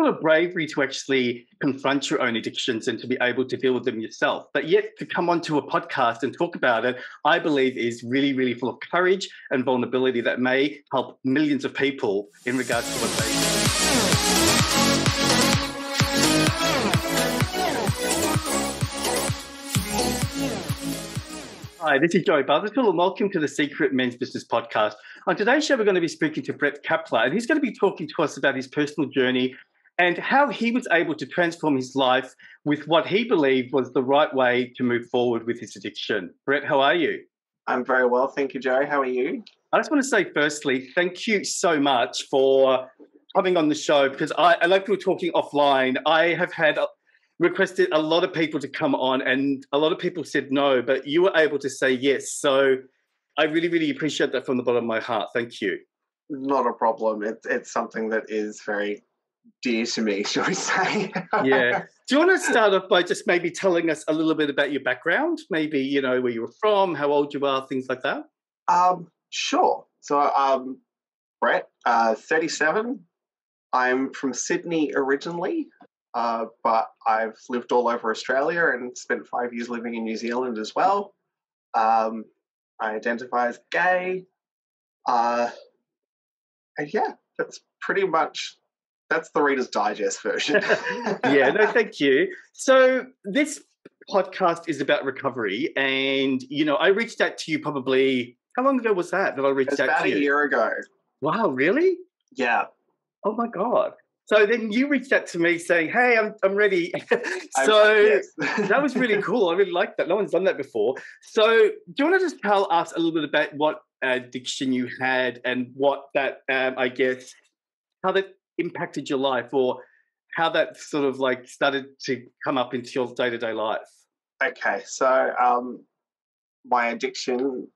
lot of bravery to actually confront your own addictions and to be able to deal with them yourself. But yet to come onto a podcast and talk about it, I believe is really, really full of courage and vulnerability that may help millions of people in regards to what they do. Hi, this is Joey Butterfield and welcome to the Secret Men's Business Podcast. On today's show, we're going to be speaking to Brett Kappler, and he's going to be talking to us about his personal journey and how he was able to transform his life with what he believed was the right way to move forward with his addiction. Brett, how are you? I'm very well, thank you, Joey. How are you? I just want to say, firstly, thank you so much for coming on the show because like we were talking offline, I have had requested a lot of people to come on and a lot of people said no, but you were able to say yes. So I really, really appreciate that from the bottom of my heart. Thank you. Not a problem. It's something that is very dear to me, shall we say. Yeah. Do you want to start off by just maybe telling us a little bit about your background? Maybe, you know, where you were from, how old you are, things like that? Sure. So, Brett, 37. I'm from Sydney originally. But I've lived all over Australia and spent 5 years living in New Zealand as well. I identify as gay. And yeah, that's the Reader's Digest version. Yeah, no, thank you. So this podcast is about recovery. And, you know, I reached out to you probably, how long ago was that I reached out to you? About a year ago. Wow, really? Yeah. Oh, my God. So then you reached out to me saying, hey, I'm ready. Yes. That was really cool. I really liked that. No one's done that before. So do you want to just tell us a little bit about what addiction you had and what that, I guess, how that impacted your life or how that sort of like started to come up into your day-to-day life? Okay. So my addiction,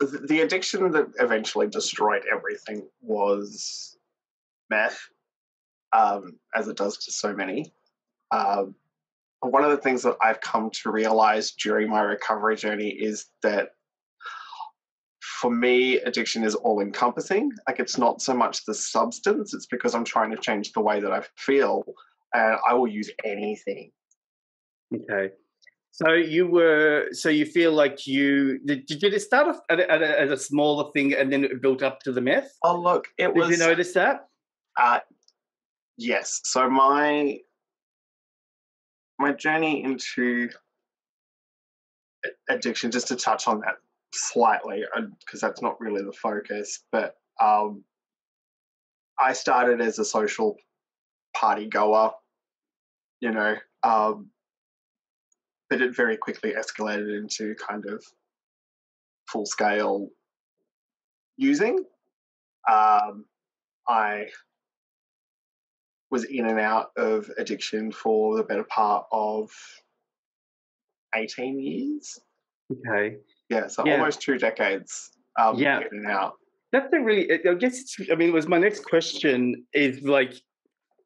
the addiction that eventually destroyed everything was meth. As it does to so many. One of the things that I've come to realize during my recovery journey is that for me, addiction is all-encompassing. Like, it's not so much the substance, it's because I'm trying to change the way that I feel, and I will use anything. Okay. So you feel like did it start off as a smaller thing and then it built up to the meth? Oh, look, Did you notice that? Yes. So my journey into addiction, just to touch on that slightly, because that's not really the focus, but I started as a social party goer, you know, but it very quickly escalated into kind of full-scale using. I was in and out of addiction for the better part of 18 years. Okay. Yeah, so almost 2 decades in and out. That's a really, I guess, it was my next question is like,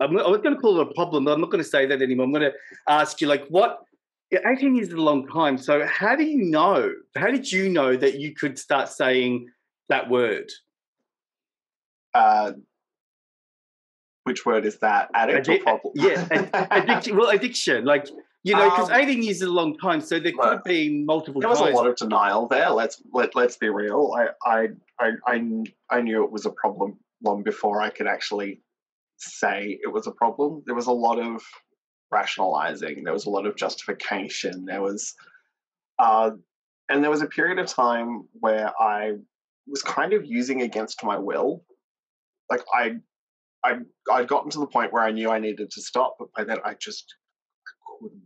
I was going to call it a problem, but I'm not going to say that anymore. I'm going to ask you, 18 years is a long time. So how did you know that you could start saying that word? Which word is that? Addict or problem? Yeah, addiction. Well, addiction. Because 18 years is a long time, so there could have been multiple times. There was a lot of denial there. Let's be real. I knew it was a problem long before I could actually say it was a problem. There was a lot of rationalizing. There was a lot of justification. There was, and there was a period of time where I was kind of using against my will. Like I'd gotten to the point where I knew I needed to stop, but by then I couldn't.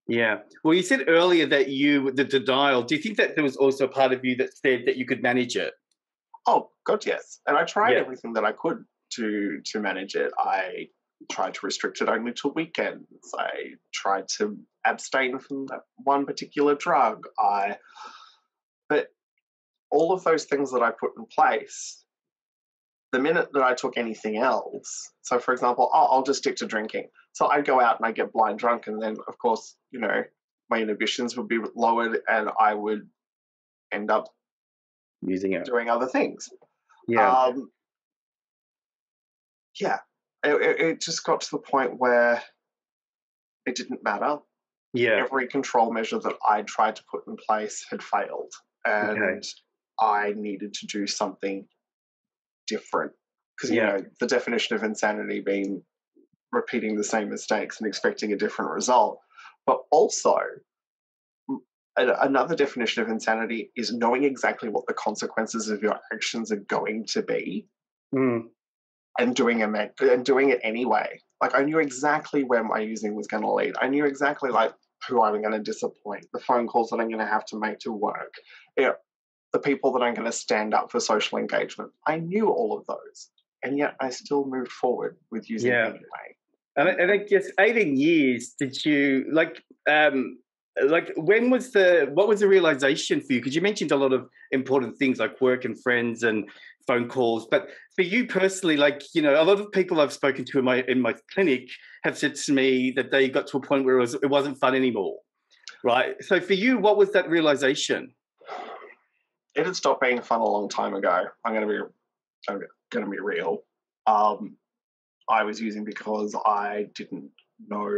Yeah. Well, you said earlier that the denial, do you think that there was also a part of you that said that you could manage it? Oh, God, yes. And I tried everything that I could to manage it. I tried to restrict it only to weekends. I tried to abstain from that one particular drug. But all of those things that I put in place, the minute that I took anything else, so for example, I'll just stick to drinking. So I'd go out and I'd get blind drunk, and then, of course, my inhibitions would be lowered and I would end up using it, doing other things. Yeah. it just got to the point where it didn't matter. Yeah. Every control measure that I tried to put in place had failed, and I needed to do something different. Because, you know, the definition of insanity being repeating the same mistakes and expecting a different result. But also, another definition of insanity is knowing exactly what the consequences of your actions are going to be, and doing it anyway. Like, I knew exactly where my using was going to lead. I knew exactly, like, who I'm going to disappoint, the phone calls that I'm going to have to make to work, the people that I'm going to stand up for social engagement. I knew all of those, and yet I still moved forward with using anyway. And I guess 18 years, did you, like, when was what was the realization for you? Because you mentioned a lot of important things like work and friends and phone calls, but for you personally, like, you know, a lot of people I've spoken to in my clinic have said to me that they got to a point where it wasn't fun anymore, right? So for you, what was that realization? It had stopped being fun a long time ago. I'm going to be real. I was using because I didn't know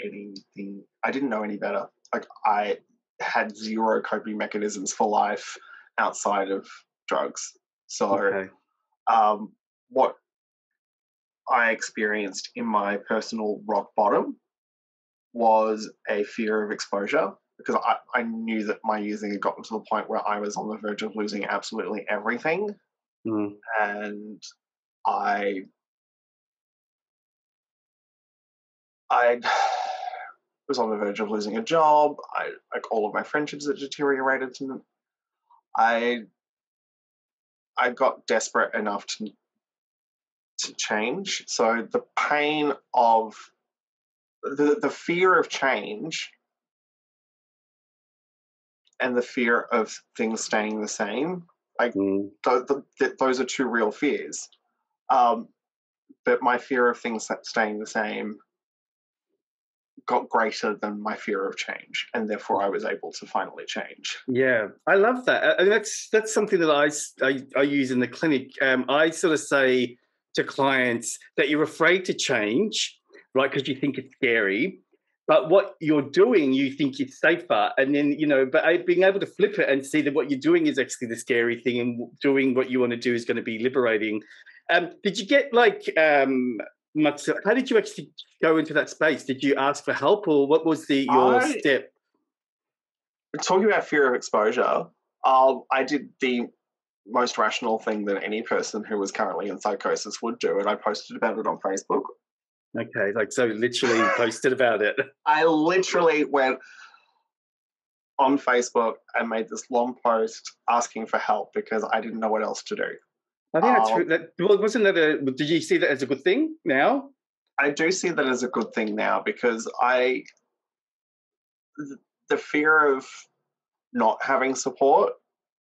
anything. I didn't know any better. Like, I had zero coping mechanisms for life outside of drugs. So what I experienced in my personal rock bottom was a fear of exposure, because I knew that my using had gotten to the point where I was on the verge of losing absolutely everything. And I was on the verge of losing a job. Like, all of my friendships had deteriorated. I got desperate enough to change. So the pain of the fear of change and the fear of things staying the same, like, those are two real fears. But my fear of things staying the same got greater than my fear of change, and therefore I was able to finally change. Yeah, I love that, and that's something that I use in the clinic. I sort of say to clients that you're afraid to change, right? Because you think it's scary, but what you're doing, you think it's safer, and then, you know, but being able to flip it and see that what you're doing is actually the scary thing, and doing what you want to do is going to be liberating. Did you get like much? How did you actually go into that space? Did you ask for help, or what was your step? Talking about fear of exposure, I did the most rational thing that any person who was currently in psychosis would do, and I posted about it on Facebook. Okay, like, so literally posted about it. I literally went on Facebook and made this long post asking for help because I didn't know what else to do. I think wasn't that did you see that as a good thing now? I do see that as a good thing now, because the fear of not having support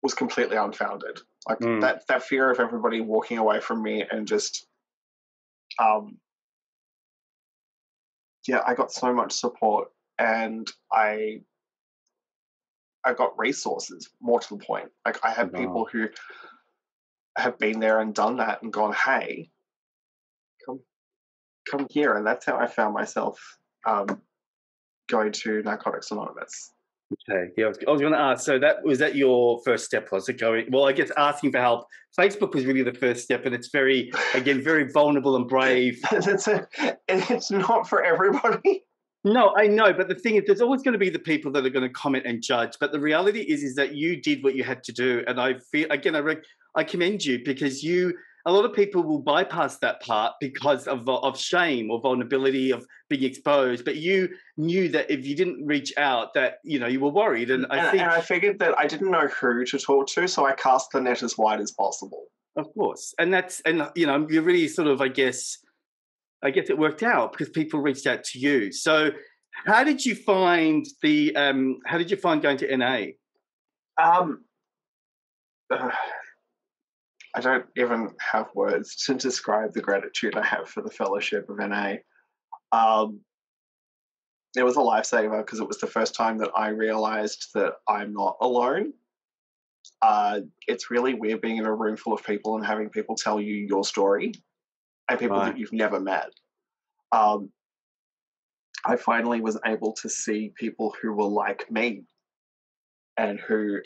was completely unfounded. Like, that fear of everybody walking away from me, and just, I got so much support, and I got resources, more to the point. Like, I had people who have been there and done that and gone, hey, come here. And that's how I found myself going to Narcotics Anonymous. Okay, yeah, I was going to ask. So was that your first step? Was it going? Well, I guess asking for help. Facebook was really the first step, and it's very vulnerable and brave. It's not for everybody. No, I know, but the thing is, there's always going to be the people that are going to comment and judge. But the reality is that you did what you had to do, and I feel, again, I commend you, because a lot of people will bypass that part because of shame or vulnerability of being exposed. But you knew that if you didn't reach out, that, you know, you were worried. And I figured that I didn't know who to talk to, so I cast the net as wide as possible. Of course, and you know, you're really sort of, I guess it worked out because people reached out to you. So how did you find going to NA? I don't even have words to describe the gratitude I have for the fellowship of NA. It was a lifesaver, because it was the first time that I realized that I'm not alone. It's really weird being in a room full of people and having people tell you your story. and people that you've never met. I finally was able to see people who were like me and who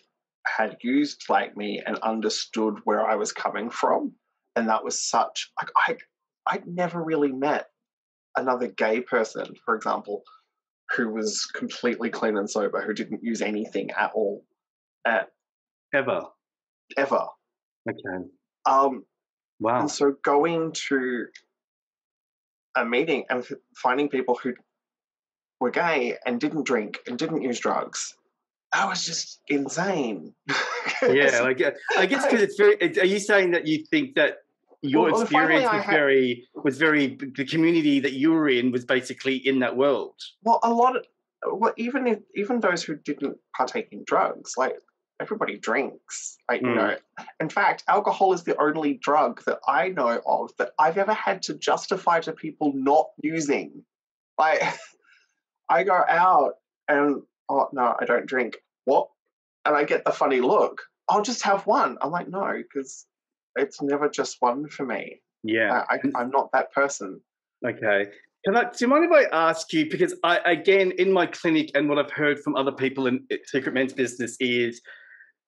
had used like me and understood where I was coming from. And that was such, like, I'd never really met another gay person, for example, who was completely clean and sober, who didn't use anything at all. Ever. Okay. Wow. And so going to a meeting and finding people who were gay and didn't drink and didn't use drugs, that was just insane. Yeah, like, I guess because it's very. Are you saying that you think that your experience was very the community that you were in was basically in that world? Well, even those who didn't partake in drugs, like everybody drinks. Like, you know, in fact, alcohol is the only drug that I know of that I've ever had to justify to people not using. Like, I go out and, oh, no, I don't drink. What? And I get the funny look. I'll just have one. I'm like, no, because it's never just one for me. Yeah. I'm not that person. Okay. Do you mind if I ask you, because again, in my clinic and what I've heard from other people in Secret Men's business is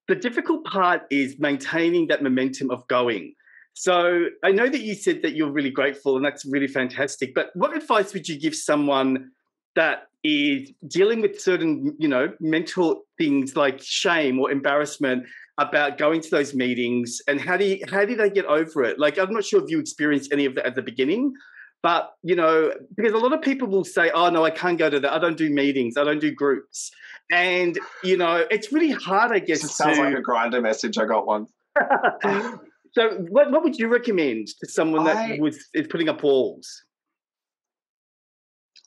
the difficult part is maintaining that momentum of going. So I know that you said that you're really grateful and that's really fantastic, but what advice would you give someone that is dealing with certain, you know, mental things like shame or embarrassment about going to those meetings, and how do they get over it? Like, I'm not sure if you experienced any of that at the beginning, but, you know, because a lot of people will say, oh, no, I can't go to that. I don't do meetings. I don't do groups. And, you know, it's really hard, I guess. It sounds like a Grindr message. I got one. So what would you recommend to someone that is putting up walls?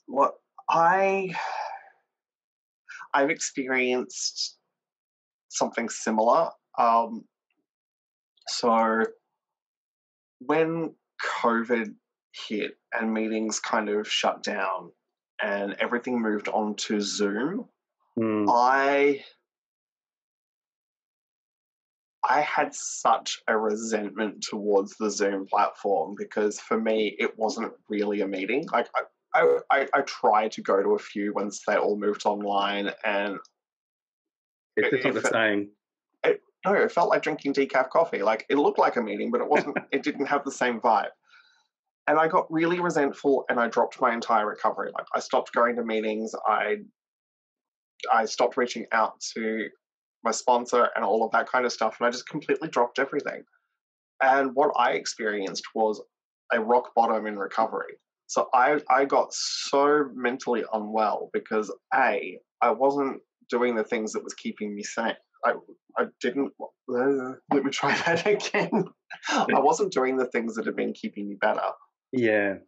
What I've experienced something similar. So when COVID hit and meetings kind of shut down and everything moved on to Zoom, I had such a resentment towards the Zoom platform because for me, it wasn't really a meeting. Like I tried to go to a few once they all moved online, and it's not the same. No, it felt like drinking decaf coffee. Like, it looked like a meeting, but it wasn't. It didn't have the same vibe. And I got really resentful, and I dropped my entire recovery. Like, I stopped going to meetings. I stopped reaching out to my sponsor and all of that kind of stuff, and I just completely dropped everything. And what I experienced was a rock bottom in recovery. So I got so mentally unwell because I wasn't doing the things that was keeping me sane. I didn't, let me try that again. I wasn't doing the things that had been keeping me better. Yeah.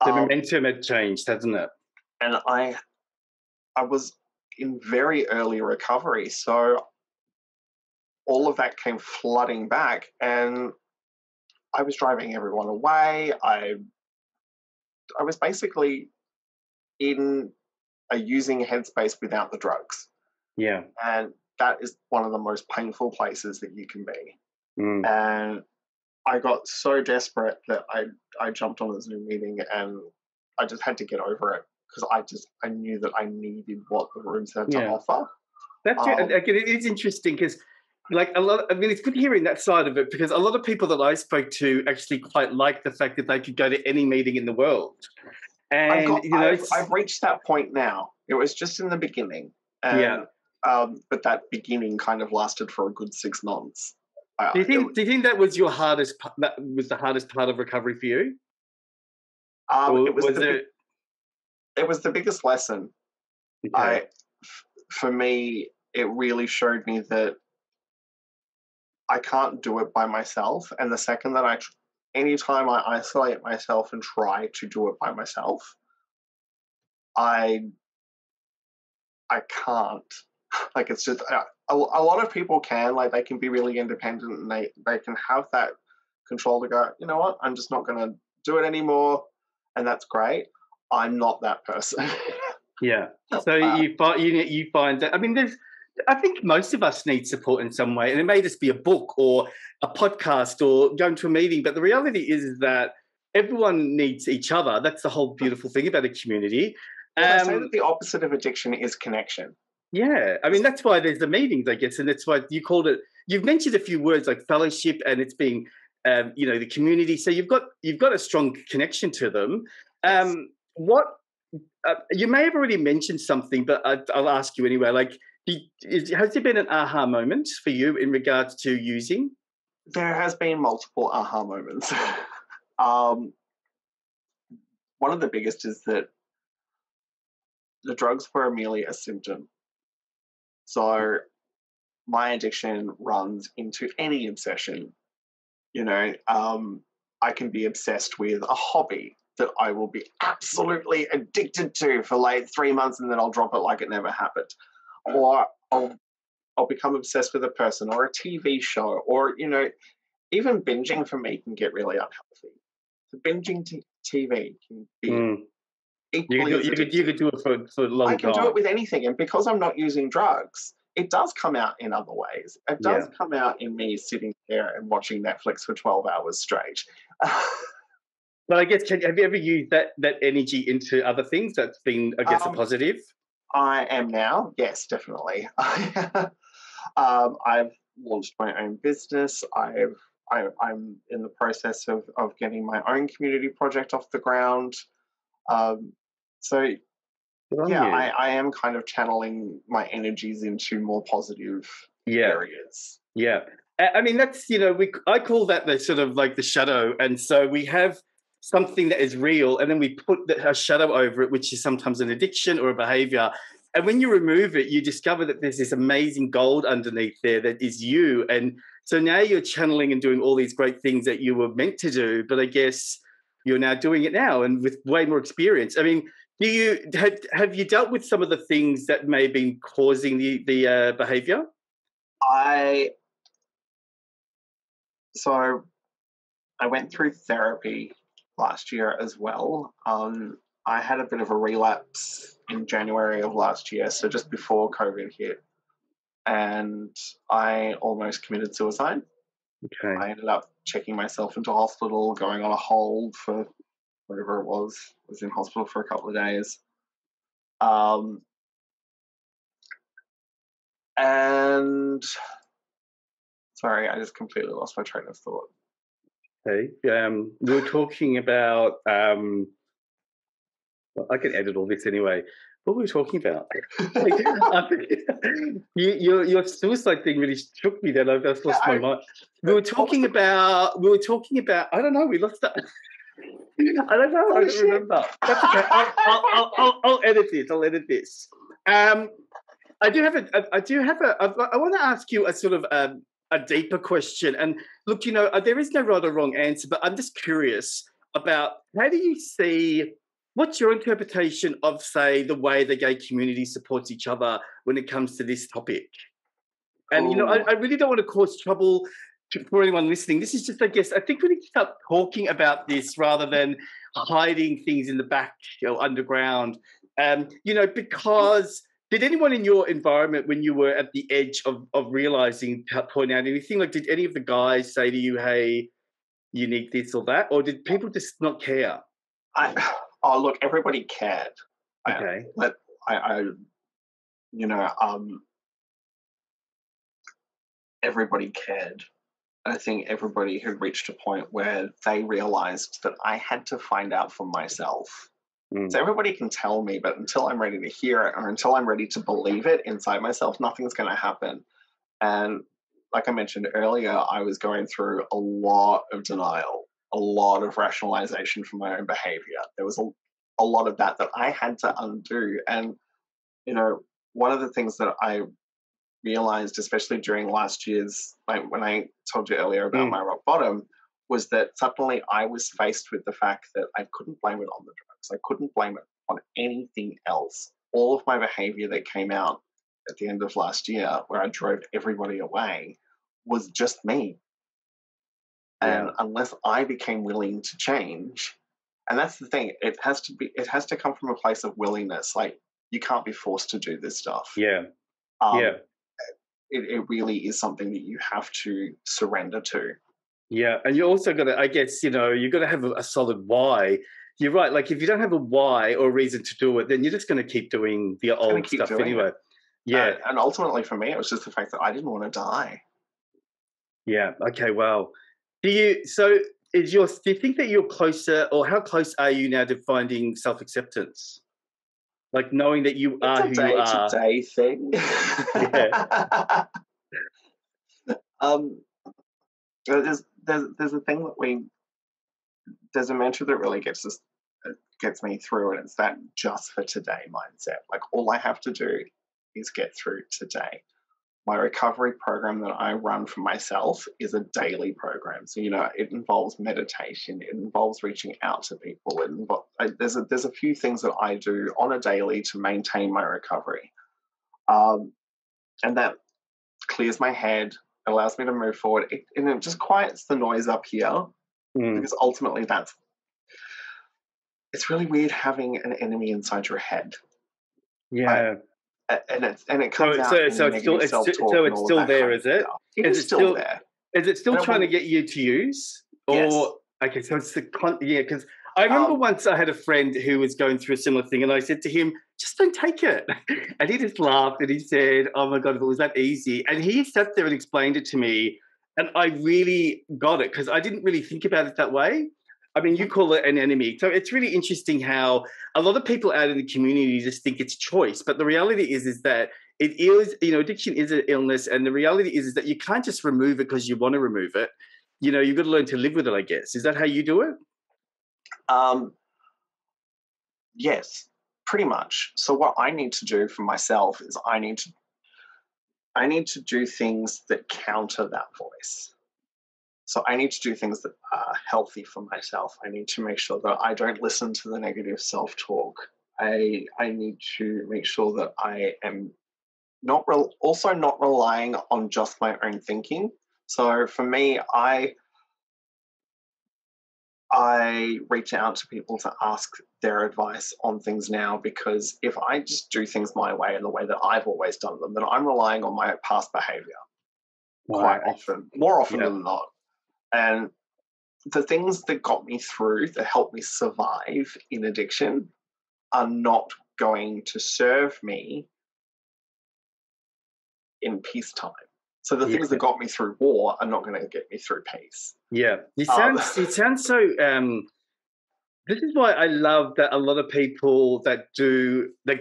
The momentum had changed, hasn't it? And I was in very early recovery. So all of that came flooding back, and I was driving everyone away. I was basically in a using headspace without the drugs. Yeah. And that is one of the most painful places that you can be. And I got so desperate that I jumped on a Zoom meeting, and I just had to get over it because I knew that I needed what the rooms had to offer. That's it is interesting because, like, it's good hearing that side of it, because a lot of people that I spoke to actually quite like the fact that they could go to any meeting in the world. And I've reached that point now. It was just in the beginning. And, but that beginning kind of lasted for a good 6 months. Do you think that was your hardest? That was the hardest part of recovery for you? It was the biggest lesson. Okay. For me, it really showed me that I can't do it by myself. And the second that anytime I isolate myself and try to do it by myself, I can't. Like, it's just a lot of people can, like, they can be really independent, and they can have that control to go, you know what, I'm just not going to do it anymore, and that's great. I'm not that person. Yeah. So you find that, I mean, I think most of us need support in some way, and it may just be a book or a podcast or going to a meeting, but the reality is that everyone needs each other. That's the whole beautiful thing about a community. Well, they say that the opposite of addiction is connection. Yeah, I mean, that's why there's the meetings, I guess, and that's why you called it. You've mentioned a few words like fellowship, and it's being, the community. So you've got a strong connection to them. Yes. What you may have already mentioned something, but I'll ask you anyway. Like, has there been an aha moment for you in regards to using? There has been multiple aha moments. One of the biggest is that the drugs were merely a symptom. So my addiction runs into any obsession. I can be obsessed with a hobby that I will be absolutely addicted to for like 3 months, and then I'll drop it like it never happened. Or I'll become obsessed with a person or a TV show, or even binging for me can get really unhealthy. So binging TV can be equally as addictive. You could do it for a long time. I can do it with anything, and because I'm not using drugs, it does come out in other ways. It does come out in me sitting there and watching Netflix for 12 hours straight. But I guess, have you ever used that energy into other things that's been, I guess, a positive? I am now, yes, definitely. I've launched my own business. I'm in the process of getting my own community project off the ground. I am kind of channeling my energies into more positive areas. Yeah. I mean, that's, I call that the sort of like the shadow. And so we have something that is real, and then we put a shadow over it, which is sometimes an addiction or a behavior. And when you remove it, you discover that there's this amazing gold underneath there that is you. And so now you're channeling and doing all these great things that you were meant to do, but I guess you're now doing it now and with way more experience. I mean, have you dealt with some of the things that may have been causing the behavior? So I went through therapy last year as well. I had a bit of a relapse in January of last year, so just before COVID hit, and I almost committed suicide. Okay. I ended up checking myself into hospital, going on a hold for whatever it was. I was in hospital for a couple of days. And sorry, I just completely lost my train of thought. Okay. We were talking about, I can edit all this anyway. What were we talking about? Your suicide thing really shook me then. I've just lost my mind. We were talking about, I don't know, we lost that. I don't know. I don't remember. That's okay. I'll edit this. I want to ask you a sort of a deeper question. And look, there is no right or wrong answer, but I'm just curious about how do you see, what's your interpretation of, say, the way the gay community supports each other when it comes to this topic? And, I really don't want to cause trouble for anyone listening. This is just, I guess, I think we need to start talking about this rather than hiding things in the back, underground. Because did anyone in your environment, when you were at the edge of realizing, point out anything? Like, did any of the guys say to you, hey, you need this or that? Or did people just not care? Look, everybody cared. Okay. Everybody cared. I think everybody had reached a point where they realized that I had to find out for myself. So everybody can tell me, but until I'm ready to hear it or until I'm ready to believe it inside myself, nothing's going to happen. And like I mentioned earlier, I was going through a lot of denial, a lot of rationalization for my own behavior. There was a lot of that I had to undo. And, one of the things that I realized, especially during last year's, like when I told you earlier about my rock bottom, was that suddenly I was faced with the fact that I couldn't blame it on the drugs. I couldn't blame it on anything else. All of my behavior that came out at the end of last year, where I drove everybody away, was just me. And unless I became willing to change, and that's the thing, it has to come from a place of willingness. Like, you can't be forced to do this stuff. It really is something that you have to surrender to. Yeah, and you also got to, I guess, you've got to have a solid why. You're right. Like if you don't have a why or a reason to do it, then you're just going to keep doing the Just going old to keep stuff doing anyway. it. Yeah, And ultimately for me, it was just the fact that I didn't want to die. yeah. Okay, well, so do you think that you're closer, or how close are you now to finding self-acceptance? Like knowing that you It's are a who you are. day-to-day thing. Yeah. um, there's a thing that there's a mantra that really gets me through, and it's that just for today mindset. Like all I have to do is get through today. My recovery program that I run for myself is a daily program. So, it involves meditation. It involves reaching out to people. There's a few things that I do on a daily to maintain my recovery. And that clears my head, allows me to move forward. And it just quiets the noise up here, Mm. because ultimately it's really weird having an enemy inside your head. Yeah. And it comes out in So negative self-talk and it's all of still that there, kind of is it? stuff. It Is is it still still there. is it still And it trying to will, get you to use? yes. Or okay, so it's yeah, because I remember once I had a friend who was going through a similar thing, and I said to him, "Just don't take it," and he just laughed and he said, "Oh my god, if it was that easy," and he sat there and explained it to me, and I really got it because I didn't really think about it that way. I mean, you call it an enemy, so it's really interesting how a lot of people out in the community just think it's choice, but the reality is that it is, addiction is an illness, and the reality is that you can't just remove it because you want to remove it. You've got to learn to live with it, I guess. Is that how you do it? Um, yes, pretty much. So what I need to do for myself is I need to do things that counter that voice. So I need to do things that are healthy for myself. I need to make sure that I don't listen to the negative self-talk. I need to make sure that I am also not relying on just my own thinking. So for me, I reach out to people to ask their advice on things now, because if I just do things my way and the way that I've always done them, then I'm relying on my past behavior quite Right. often, more often Yeah. than not. And the things that got me through, that helped me survive in addiction, are not going to serve me in peacetime. So the things that Yeah. got me through war are not going to get me through peace. Yeah. Um, It sounds so this is why I love that a lot of people that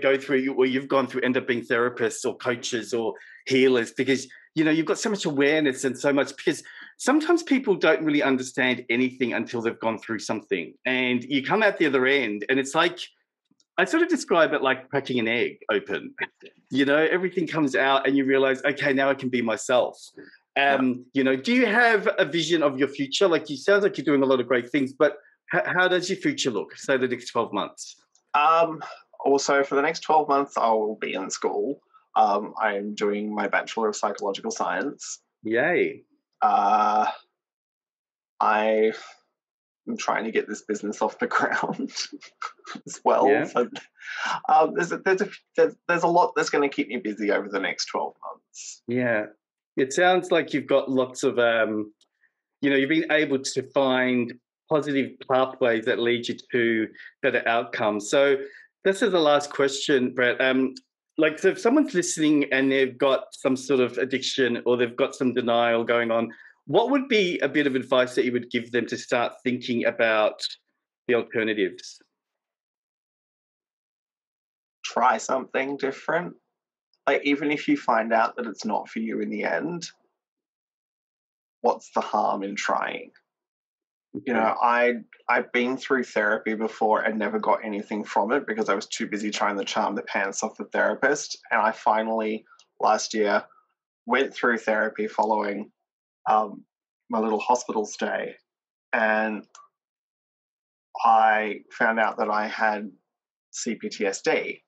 go through or you've gone through end up being therapists or coaches or healers, because you've got so much awareness and so much, because sometimes people don't really understand anything until they've gone through something, and you come out the other end and it's like, I sort of describe it like cracking an egg open. Everything comes out and you realize, okay, now I can be myself. yeah. Do you have a vision of your future? Like, you sounds like you're doing a lot of great things, but how does your future look, say, the next 12 months? Also, for the next 12 months, I will be in school. I'm doing my Bachelor of Psychological Science. Yay. Uh, I am trying to get this business off the ground as well. Yeah. So there's a lot that's going to keep me busy over the next 12 months. Yeah. It sounds like you've got lots of, you've been able to find positive pathways that lead you to better outcomes. So this is the last question, Brett. So if someone's listening and they've got some sort of addiction or they've got some denial going on, what would be a bit of advice that you would give them to start thinking about the alternatives? Try something different. Like, even if you find out that it's not for you in the end, what's the harm in trying? Okay. I've been through therapy before and never got anything from it because I was too busy trying to charm the pants off the therapist. And I finally, last year, went through therapy following my little hospital stay, and I found out that I had CPTSD,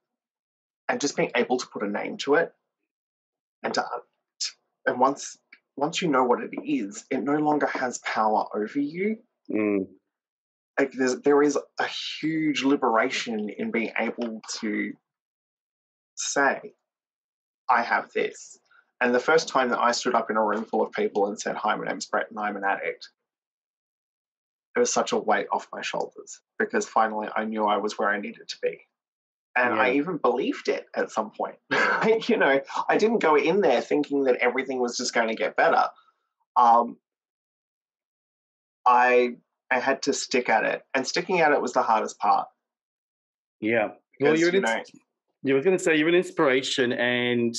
and just being able to put a name to it, and and once you know what it is, it no longer has power over you. Mm. Like, there is a huge liberation in being able to say, I have this. And the first time that I stood up in a room full of people and said, hi, my name's Brett and I'm an addict, it was such a weight off my shoulders, because finally I knew I was where I needed to be. And I even believed it at some point. You know, I didn't go in there thinking that everything was just going to get better. I had to stick at it, and sticking at it was the hardest part. Yeah. Well, Because, you know, you were going to say you're an inspiration, and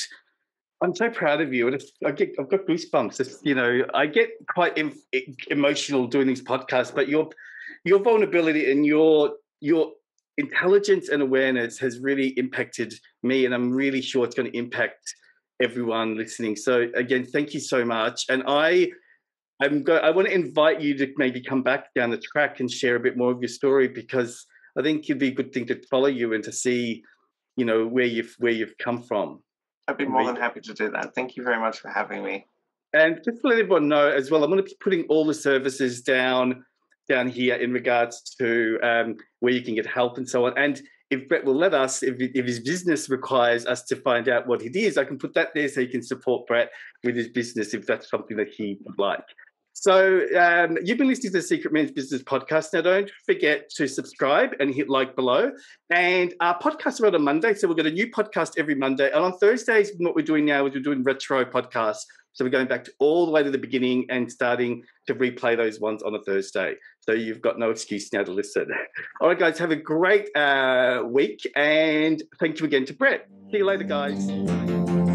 I'm so proud of you. And I've got goosebumps. You know, I get quite emotional doing these podcasts, but your vulnerability and your intelligence and awareness has really impacted me, and I'm really sure it's going to impact everyone listening. So again, thank you so much. And I want to invite you to maybe come back down the track and share a bit more of your story, because I think it'd be a good thing to follow you and to see, you know, where you've come from. I'd be more than happy to do that. Thank you very much for having me. And just to let everyone know as well, I'm going to be putting all the services down here in regards to where you can get help and so on. And if Brett will let us, if his business requires us to find out what it is, I can put that there so you can support Brett with his business if that's something that he would like. So you've been listening to the Secret Men's Business Podcast. Now, don't forget to subscribe and hit like below. And our podcasts are on a Monday, so we've got a new podcast every Monday. And on Thursdays, what we're doing now is we're doing retro podcasts. So we're going back to all the way to the beginning and starting to replay those ones on a Thursday. So you've got no excuse now to listen. All right, guys, have a great week. And thank you again to Brett. See you later, guys.